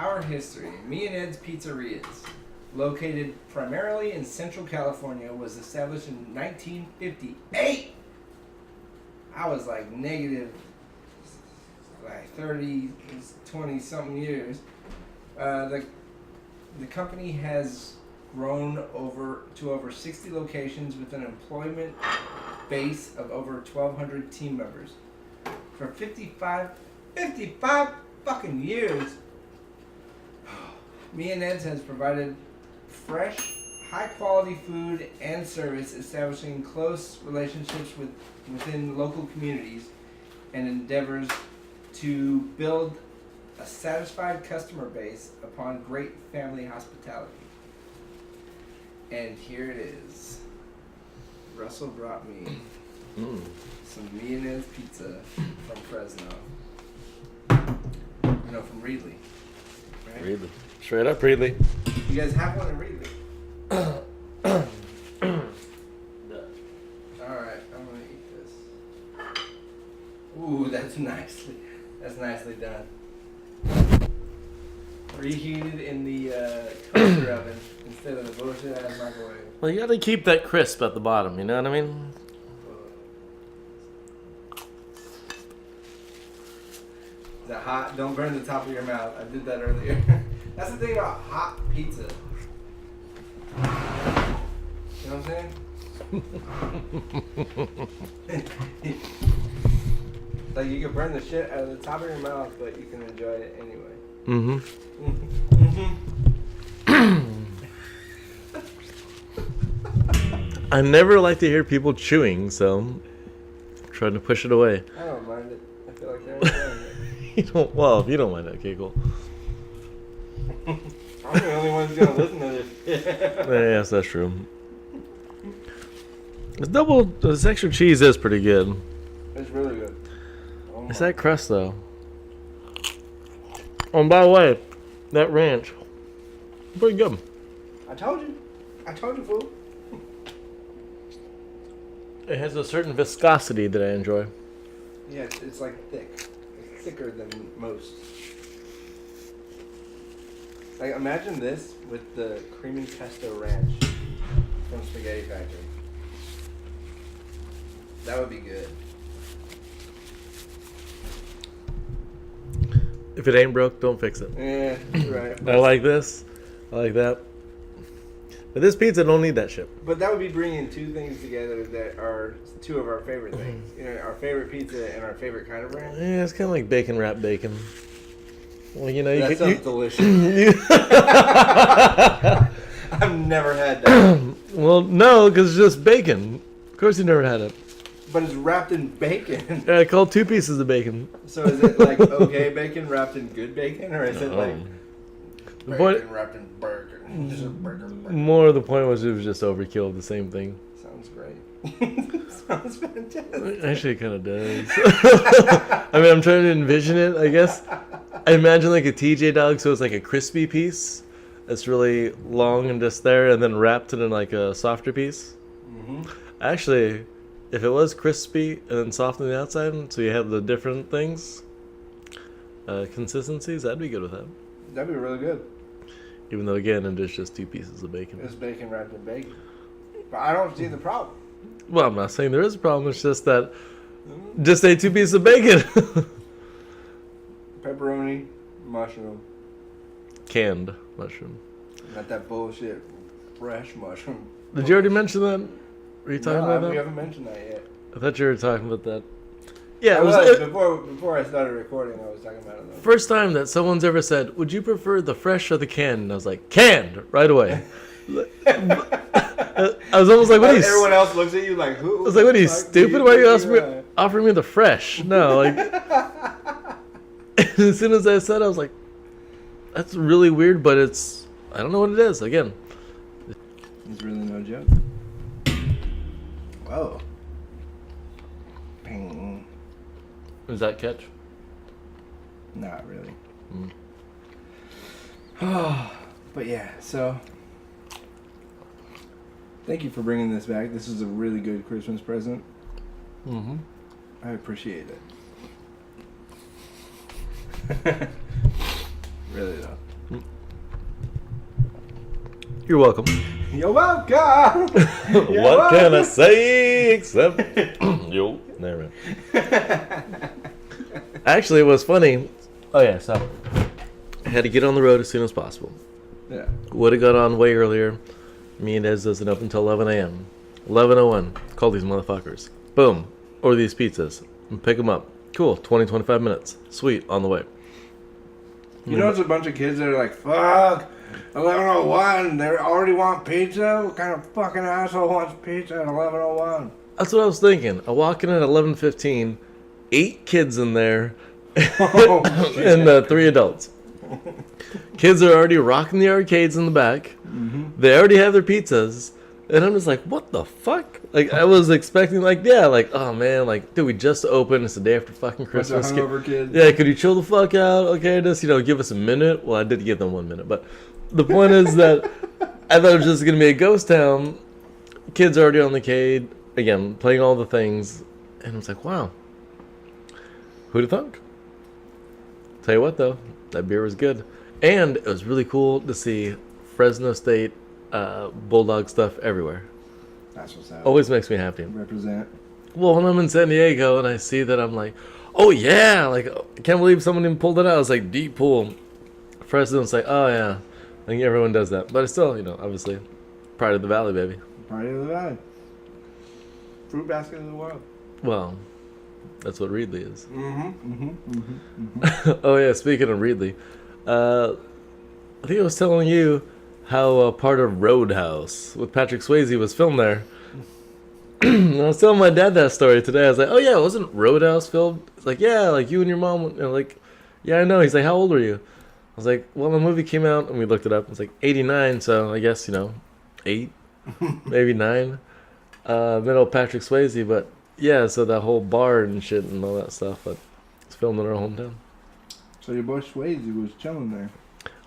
Our history. Me N Eds Pizzerias, located primarily in Central California, was established in 1958. I was like negative, like 30, 20 something years. The company has grown to over 60 locations with an employment base of over 1,200 team members. For 55 fucking years, Me N Eds has provided fresh, high-quality food and service, establishing close relationships within local communities and endeavors to build a satisfied customer base upon great family hospitality. And here it is. Russell brought me some Me N Eds pizza from Fresno. No, from Reedley. Right? Reedley. Straight up Reedley. You guys have one in Reedley? Alright, I'm gonna eat this. Ooh, that's nicely done. Reheated in the toaster oven instead of the bullshit ass microwave. Well, you gotta keep that crisp at the bottom, you know what I mean? Is that hot? Don't burn the top of your mouth. I did that earlier. That's the thing about hot pizza. You know what I'm saying? Like you can burn the shit out of the top of your mouth, but you can enjoy it anyway. I never like to hear people chewing, so I'm trying to push it away. I don't mind it. I feel like they're enjoying it. Well, if you don't mind it, okay, cool. I'm the only one who's gonna listen to this. Yes, that's true. This extra cheese is pretty good. It's really good. Oh It's that crust, though. Oh, and by the way, that ranch, pretty good. I told you, fool. It has a certain viscosity that I enjoy. Yeah, it's like thick. It's thicker than most. Like, imagine this with the creamy pesto ranch from Spaghetti Factory. That would be good. If it ain't broke, don't fix it. Yeah, you're right. I like this. I like that. But this pizza don't need that shit. But that would be bringing two things together that are two of our favorite things. You know, our favorite pizza and our favorite kind of ranch. Yeah, it's kind of like bacon wrapped bacon. Well, you know, That sounds delicious. I've never had that. Well, no, because it's just bacon. Of course you never had it. But it's wrapped in bacon. I called 2 pieces of bacon. So is it like okay bacon wrapped in good bacon, or is it like bacon wrapped in burger? Just a burger. More of the point was it was just overkill of the same thing. Sounds great. Sounds fantastic. Actually, it kind of does. I mean, I'm trying to envision it, I guess. I imagine like a TJ dog, so it's like a crispy piece that's really long and just there, and then wrapped in like a softer piece. Mm-hmm. Actually, if it was crispy and then soft on the outside, so you have the different things, consistencies, I'd be good with that. That'd be really good. Even though, again, it is just 2 pieces of bacon. It's bacon wrapped in bacon. But I don't see the problem. Well, I'm not saying there is a problem. It's just that, just say 2 pieces of bacon. Pepperoni, mushroom. Canned mushroom. Not that bullshit fresh mushroom. Did you already mention that? Were you talking about that? We haven't mentioned that yet. I thought you were talking about that. Yeah, before I started recording, I was talking about it. First time that someone's ever said, "Would you prefer the fresh or the canned?" And I was like, "Canned," right away. I was almost like, "What are you?" Everyone else looks at you like, "Who?" I was like, "What are you, stupid? Why are you offering me the fresh?" No, like. As soon as I said, I was like, "That's really weird," but it's. I don't know what it is. Again, it's really no joke. Whoa. Ping. Is that catch? Not really. Oh, but yeah, so thank you for bringing this back. This is a really good Christmas present. Mm-hmm. I appreciate it. Really though. You're welcome. You're welcome. What can I say except yo? Never mind. Actually, it was funny. Oh yeah, so I had to get on the road as soon as possible. Yeah. Would have got on way earlier. Me and Eds doesn't open until 11 a.m. 11:01. Call these motherfuckers. Boom. Order these pizzas. And pick them up. Cool. 20, 25 minutes. Sweet. On the way. You know, it's a bunch of kids that are like, fuck, 11:01. They already want pizza? What kind of fucking asshole wants pizza at 11:01? That's what I was thinking. I walk in at 11:15. 8 kids in there. Oh, and 3 adults. Kids are already rocking the arcades in the back. Mm-hmm. They already have their pizzas. And I'm just like, what the fuck? Like, I was expecting, like, yeah, like, oh man, like, dude, we just opened. It's the day after fucking Christmas. Bunch of hungover kids. Yeah, could you chill the fuck out? Okay, just, give us a minute. Well, I did give them 1 minute. But the point is that I thought it was just going to be a ghost town. Kids are already on the arcade. Again, playing all the things. And I was like, wow. Who'd have thunk? Tell you what, though, that beer was good. And it was really cool to see Fresno State Bulldog stuff everywhere. That's what's up. Always makes me happy. Represent. Well, when I'm in San Diego and I see that, I'm like, oh yeah, like, I can't believe someone even pulled it out. It's like deep pool. Fresno's like, oh yeah. I think everyone does that. But it's still, obviously, pride of the valley, baby. Party of the valley. Fruit basket of the world. Well, that's what Reedley is. Mm-hmm. Oh yeah, speaking of Reedley, I think I was telling you how part of Roadhouse with Patrick Swayze was filmed there. And I was telling my dad that story today. I was like, oh yeah, wasn't Roadhouse filmed? It's like, yeah, like you and your mom. Like, yeah, I know. He's like, how old were you? I was like, well, the movie came out, and we looked it up. It was like 89, so I guess, 8, maybe 9. Middle Patrick Swayze, but yeah, so that whole bar and shit and all that stuff, but it's filmed in our hometown. So your boy Swayze was chilling there.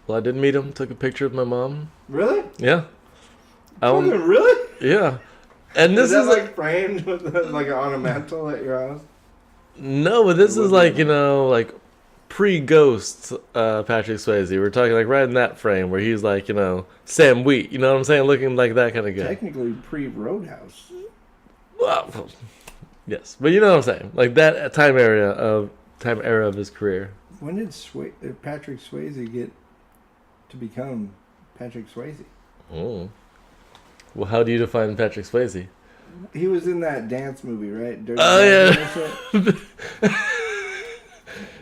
Well, I did meet him, took a picture of my mom. Really? Yeah. Really? Yeah. And this is like framed with like on a mantle at your house? No, but this is like, like pre-Ghost Patrick Swayze. We're talking like right in that frame where he's like, Sam Wheat. You know what I'm saying? Looking like that kind of guy. Technically pre-Roadhouse. Well, yes. But you know what I'm saying? Like that time era of his career. When did Patrick Swayze get to become Patrick Swayze? Oh. Well, how do you define Patrick Swayze? He was in that dance movie, right? Dirty yeah.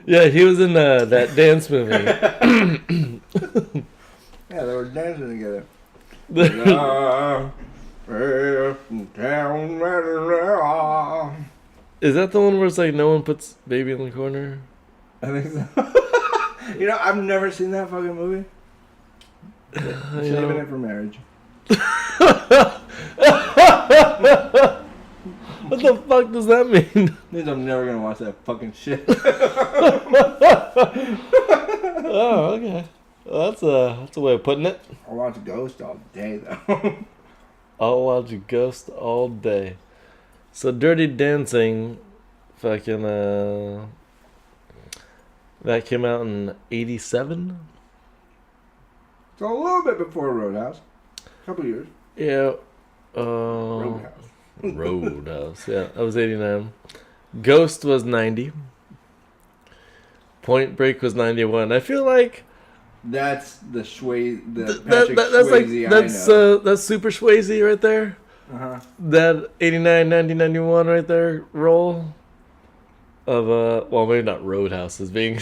Yeah, he was in that dance movie. Yeah, they were dancing together. Is that the one where it's like no one puts baby in the corner? I think so. I've never seen that fucking movie. Saving it for marriage. What the fuck does that mean? Means I'm never gonna watch that fucking shit. Oh, okay. Well, that's a way of putting it. I'll watch Ghost all day though. I'll watch Ghost all day. So Dirty Dancing, fucking that came out in '87. So a little bit before Roadhouse. A couple years. Yeah. Roadhouse. Roadhouse. Yeah, that was '89. Ghost was '90. Point Break was '91. I feel like that's the Swayze. that's like that's Super Swayze right there. That 89, 1991 right there role of well, maybe not Roadhouse as being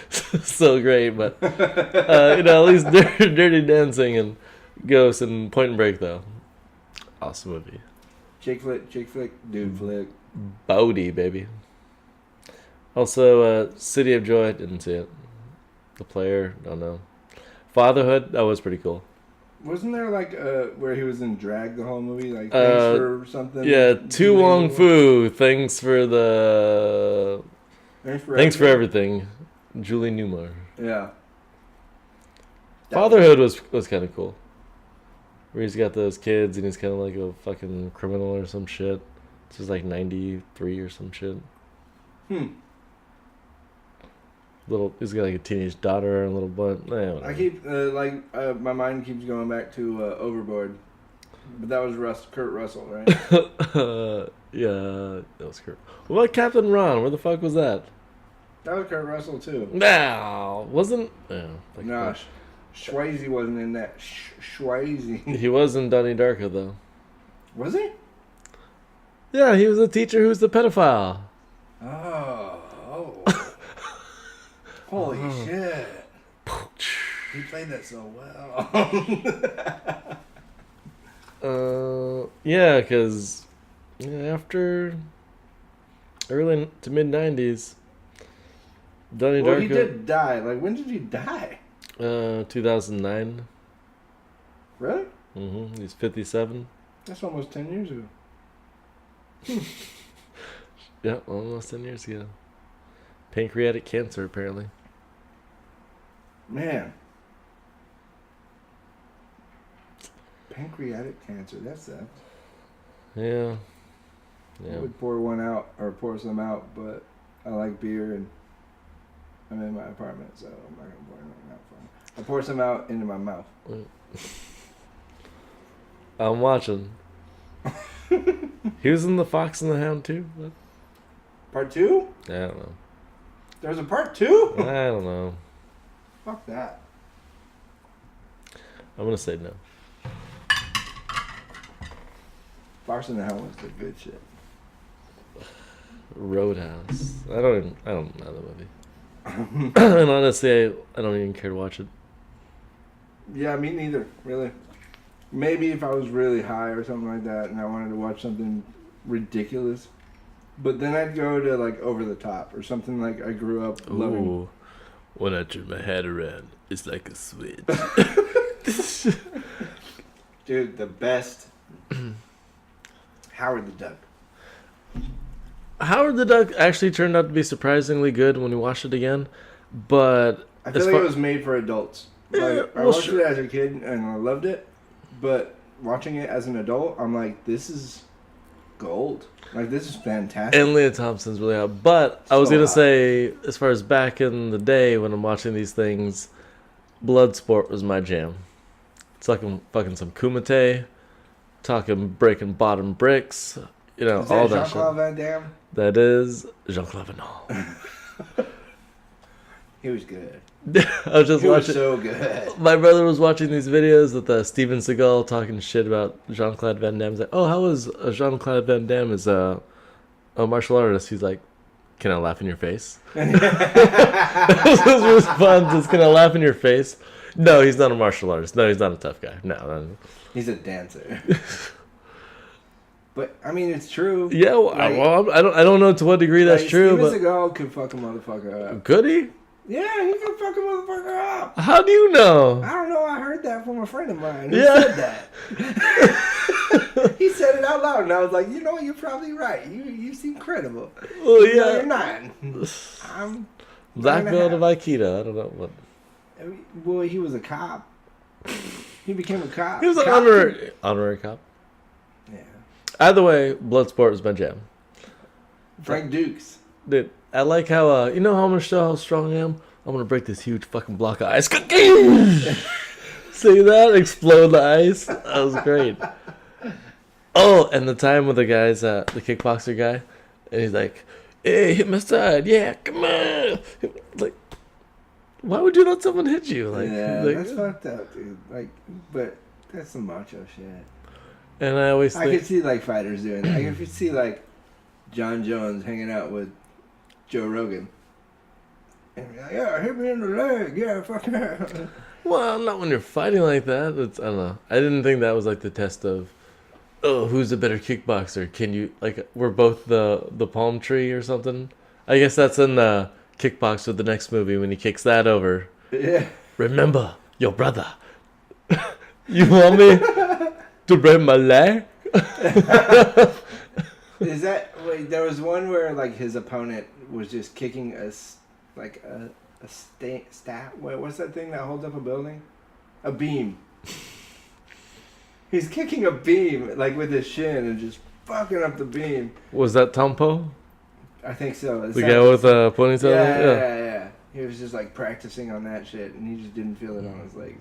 so great, but at least Dirty Dancing and Ghost and Point Break though. Awesome movie. Chick flick, dude flick. Bodie, baby. Also, City of Joy, didn't see it. The Player, don't know. Fatherhood, that was pretty cool. Wasn't there like where he was in drag the whole movie? Like thanks for something? Yeah, Tu Wong Fu, thanks for everything. Julie Newmar. Yeah. Fatherhood was kind of cool. Where he's got those kids and he's kind of like a fucking criminal or some shit. This is like 93 or some shit. He's got like a teenage daughter and a little boy. I keep my mind keeps going back to Overboard, but that was Kurt Russell, right? Yeah, that was Kurt. What about Captain Ron? Where the fuck was that? That was Kurt Russell too. No, wasn't. Yeah, no, Swayze wasn't in that. Swayze. He was in Donnie Darko though. Was he? Yeah, he was a teacher who's the pedophile. Oh. Holy shit. He played that so well. Yeah, because after early to mid 90s, Donnie Darko. He did die. Like, when did he die? 2009. Really? Mm-hmm. He's 57. That's almost 10 years ago. Yeah, almost 10 years ago. Pancreatic cancer, apparently. Man. Pancreatic cancer, that sucks. Yeah. I would pour some out, but I like beer and I'm in my apartment, so I'm not going to pour anything out for me. I pour some out into my mouth. I'm watching. He was in The Fox and the Hound too? What? Part 2? I don't know. There's a part 2? I don't know. Fuck that. I'm gonna say no. Fox and the Hound was the good shit. Roadhouse. I don't know the movie. And honestly, I don't even care to watch it. Yeah, me neither, really. Maybe if I was really high or something like that and I wanted to watch something ridiculous. But then I'd go to like Over the Top or something like I grew up loving. Ooh, when I turn my head around, it's like a switch. Dude, the best. Howard the Duck. Howard the Duck actually turned out to be surprisingly good when we watched it again, but I feel like it was made for adults. Like, I watched it as a kid and I loved it, but watching it as an adult, I'm like, this is gold. Like, this is fantastic. And Leah Thompson's really hot. But I was going to say, as far as back in the day when I'm watching these things, Bloodsport was my jam. Talking fucking some Kumite, talking breaking bottom bricks, you know, is all that that shit. Jean-Claude Van Damme? That is Jean-Claude Van Damme. He was good. I was just He was watching. so good. My brother was watching these videos with Steven Seagal talking shit about Jean-Claude Van Damme. He's like, "Oh, how was Jean-Claude Van Damme as a martial artist?" He's like, "Can I laugh in your face?" This was fun. Just can I laugh in your face? No, he's not a martial artist. No, he's not a tough guy. No. He's a dancer. But I mean, it's true. Yeah, well, I don't know to what degree that's true. Steven But Seagal could fuck a motherfucker up. Could he? Yeah, he could fuck a motherfucker up. How do you know? I don't know. I heard that from a friend of mine. He Yeah. said that. He said it out loud, and I was like, you know, you're probably right. You seem credible. Well, No, yeah. you're not. I'm Black 9.5. belt of Aikido. I don't know what. Boy, he was a cop. He became a cop. He was an Cop honorary cop. Yeah. Either way, Bloodsport was my jam. Frank Dukes. Dude, I like how, you know how strong I am? I'm gonna break this huge fucking block of ice. See that? Explode the ice. That was great. Oh, and the time with the guys, the kickboxer guy, and he's like, "Hey, hit my side. Yeah, come on." Like, why would you let someone hit you? Like, That's fucked up, dude. Like, but that's some macho shit. And I always think... I could see, like, fighters doing that. I could see, like, John Jones hanging out with Joe Rogan. And be like, yeah, hit me in the leg. Yeah, fuck yeah. Well, not when you're fighting like that. I don't know. I didn't think that was like the test of, oh, who's a better kickboxer? Can you, like, we're both the palm tree or something? I guess that's in the Kickboxer, the next movie, when he kicks that over. Yeah. Remember, your brother. You want me to break my leg? Is that, wait, there was one where, like, his opponent was just kicking a staff. What's that thing that holds up a building? A beam. He's kicking a beam, like, with his shin and just fucking up the beam. Was that Tompo? I think so. The guy with a ponytail? Yeah. He was just like practicing on that shit, and he just didn't feel it on his legs.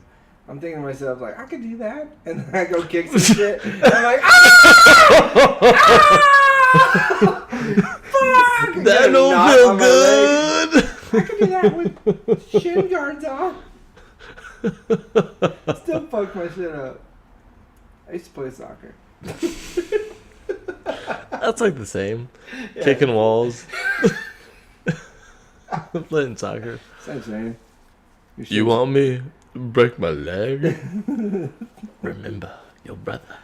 I'm thinking to myself, like, I could do that. And then I go kick some shit. And I'm like, ah! Ah! Fuck! That don't feel good. I could do that with shin guards on. Still fuck my shit up. I used to play soccer. That's like the same. Yeah. Kicking walls. Playing soccer. Same thing. You want me to break my leg? Remember your brother.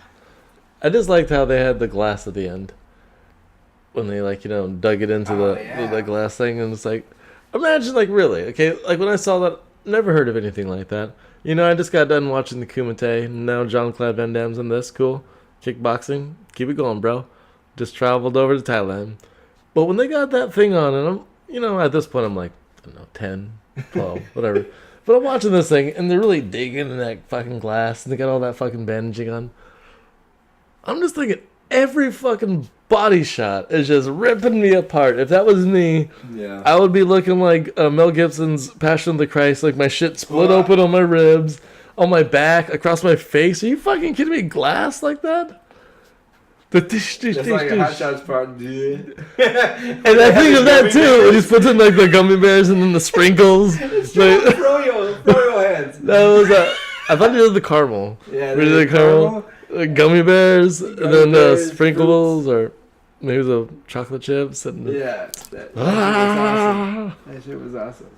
I just liked how they had the glass at the end. When they, like, you know, dug it into the glass thing. And it's like, imagine, like, really. Okay, like, when I saw that, never heard of anything like that. You know, I just got done watching the Kumite. Now Jean-Claude Van Damme's in this. Cool. Kickboxing. Keep it going, bro. Just traveled over to Thailand. But when they got that thing on, and I'm, you know, at this point, I'm like, I don't know, 10, 12, whatever. But I'm watching this thing, and they're really digging in that fucking glass, and they got all that fucking bandaging on. I'm just thinking, every fucking body shot is just ripping me apart. If that was me, yeah, I would be looking like Mel Gibson's Passion of the Christ, like my shit split open on my ribs, on my back, across my face. Are you fucking kidding me? Glass like that? The dish, That's like a Hot Shots part. And I think of that too. It just puts in like the gummy bears and then the sprinkles. Like, Froyo heads. That was I thought they did the caramel. Yeah, we did the caramel. Gummy bears, and then sprinkles, or maybe the chocolate chips. And yeah, that shit was awesome.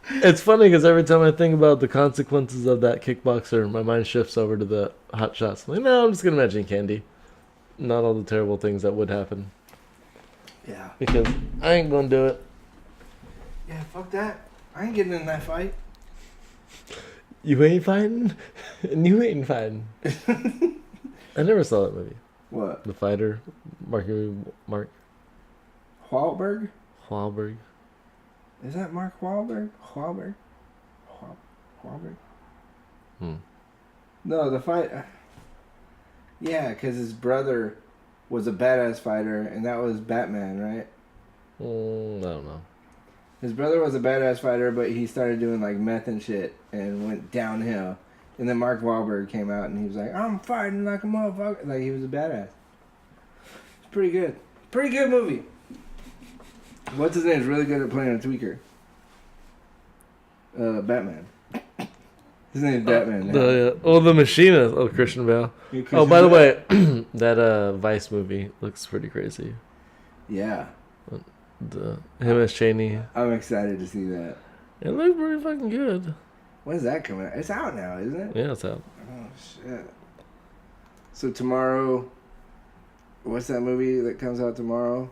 It's funny because every time I think about the consequences of that kickboxer, my mind shifts over to the hot shots. I'm like, no, I'm just gonna imagine candy, not all the terrible things that would happen. Yeah, because I ain't gonna do it. Yeah, fuck that. I ain't getting in that fight. You ain't fighting, and you ain't fighting. I never saw that movie. What? The Fighter, Mark Wahlberg. Wahlberg. Is that Mark Wahlberg? Wahlberg. No, the fight. Yeah, because his brother was a badass fighter, and that was Batman, right? I don't know. His brother was a badass fighter, but he started doing like meth and shit and went downhill. And then Mark Wahlberg came out and he was like, I'm fighting like a motherfucker. Like, he was a badass. It's pretty good. Pretty good movie. What's his name? Is really good at playing a tweaker. Batman. His name's Batman. The Machinist. Oh, Christian Bale. Yeah, Christian oh, by the Bale. way, that Vice movie looks pretty crazy. Yeah. Him as Cheney. I'm excited to see that. It looked pretty fucking good. When's that coming out? It's out now, isn't it? Yeah, it's out. Oh, shit. So tomorrow, what's that movie that comes out tomorrow?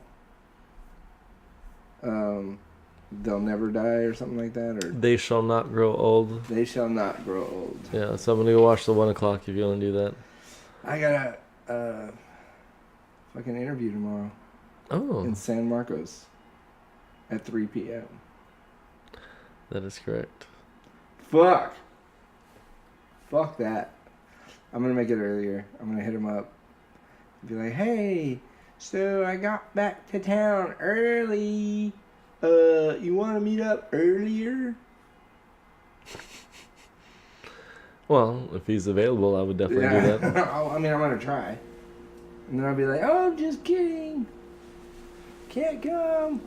They'll Never Die or something like that? Or They Shall Not Grow Old. They Shall Not Grow Old. Yeah, so I'm going to go watch the 1 o'clock if you want to do that. I got a fucking interview tomorrow. Oh. In San Marcos at 3 p.m. That is correct. Fuck that. I'm going to make it earlier. I'm going to hit him up. Be like, hey, so I got back to town early. You want to meet up earlier? Well, if he's available, I would definitely do that. I mean, I'm going to try. And then I'll be like, oh, I'm just kidding. Can't come.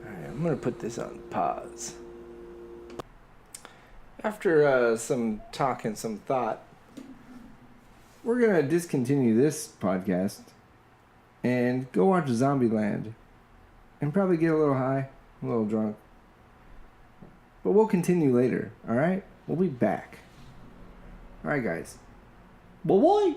Alright, I'm going to put this on pause. After some talk and some thought, we're going to discontinue this podcast and go watch Zombieland and probably get a little high, a little drunk. But we'll continue later, alright? We'll be back. Alright, guys. Bye-bye.